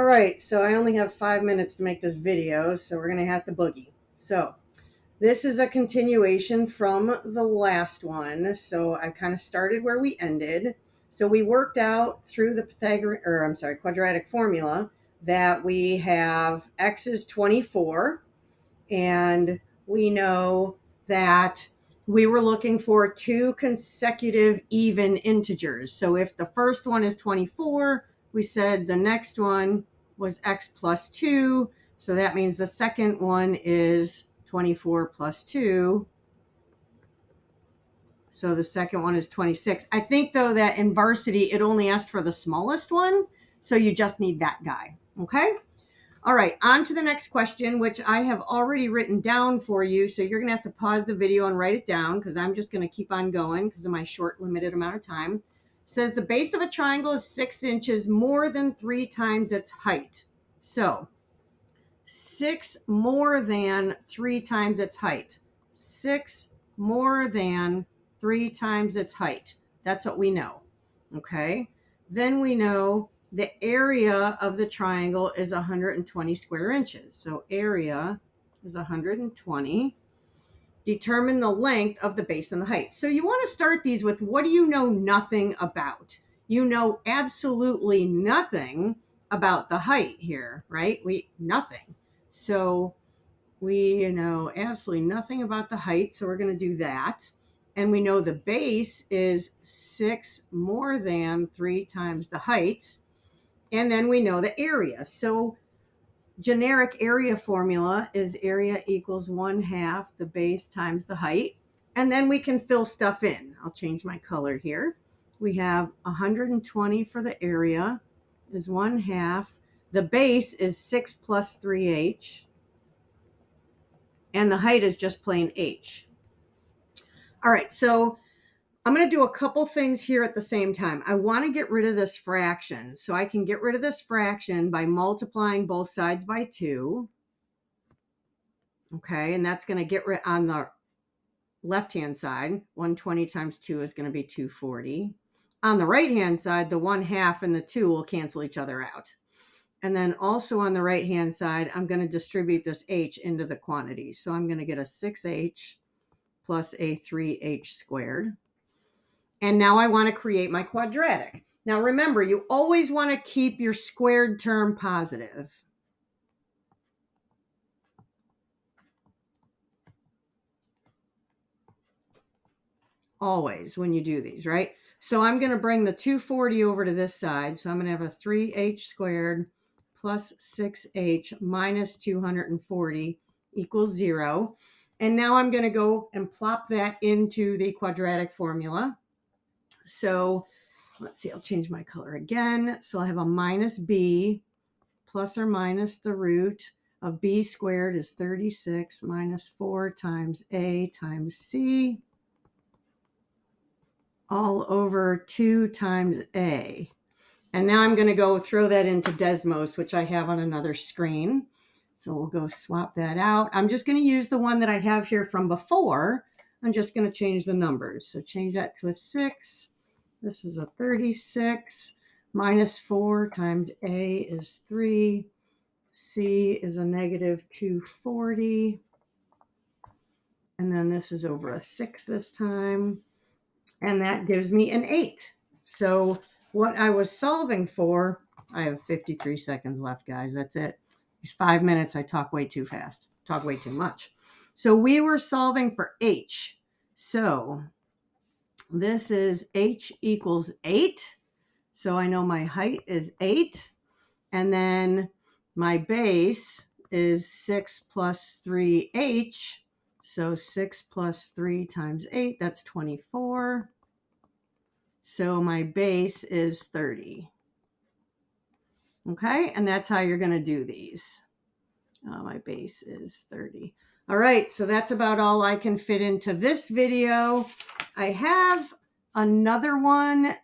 All right, so I only have 5 minutes to make this video, so we're going to have to boogie. So this is a continuation from the last one. So I kind of started where we ended. So we worked out through the quadratic formula that we have x is 24, and we know that we were looking for two consecutive even integers. So if the first one is 24, we said the next one was x plus 2. So that means the second one is 24 plus 2. So the second one is 26. I think, though, that in varsity, it only asked for the smallest one. So you just need that guy. Okay? All right, on to the next question, which I have already written down for you. So you're going to have to pause the video and write it down because I'm just going to keep on going because of my short, limited amount of time. It says the base of a triangle is 6 inches more than 3 times its height. So 6 more than 3 times its height. 6 more than 3 times its height. That's what we know. Okay. Then we know the area of the triangle is 120 square inches. So area is 120. Determine the length of the base and the height. So you want to start these with, what do you know nothing about? You know absolutely nothing about the height here, right? Nothing. So we know absolutely nothing about the height. So we're going to do that. And we know the base is 6 more than 3 times the height. And then we know the area. So generic area formula is area equals 1/2 the base times the height. And then we can fill stuff in. I'll change my color here. We have 120 for the area is 1/2. The base is 6 plus 3h. And the height is just plain h. All right, so I'm going to do a couple things here at the same time. I want to get rid of this fraction. So I can get rid of this fraction by multiplying both sides by 2. Okay, and that's going to get rid on the left-hand side. 120 times 2 is going to be 240. On the right-hand side, the 1/2 and the 2 will cancel each other out. And then also on the right-hand side, I'm going to distribute this h into the quantities. So I'm going to get a 6h plus a 3h squared. And now I want to create my quadratic. Now remember, you always want to keep your squared term positive. Always when you do these, right? So I'm going to bring the 240 over to this side. So I'm going to have a 3h squared plus 6h minus 240 equals 0. And now I'm going to go and plop that into the quadratic formula. So let's see, I'll change my color again. So I'll have a minus b plus or minus the root of b squared is 36 minus 4 times a times c all over 2 times a. And now I'm going to go throw that into Desmos, which I have on another screen. So we'll go swap that out. I'm just going to use the one that I have here from before. I'm just going to change the numbers. So change that to a 6. This is a 36 minus 4 times a is 3. C is a negative 240. And then this is over a 6 this time. And that gives me an 8. So what I was solving for, I have 53 seconds left, guys. That's it. These 5 minutes, I talk way too fast, talk way too much. So we were solving for h. So this is h equals 8. So I know my height is 8. And then my base is 6 plus 3h. So 6 plus 3 times 8, that's 24. So my base is 30. Okay, and that's how you're going to do these. My base is 30. All right, so that's about all I can fit into this video. I have another one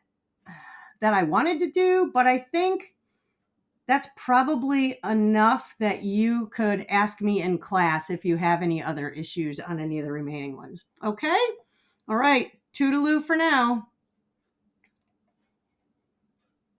that I wanted to do, but I think that's probably enough that you could ask me in class if you have any other issues on any of the remaining ones. Okay? All right, toodaloo for now.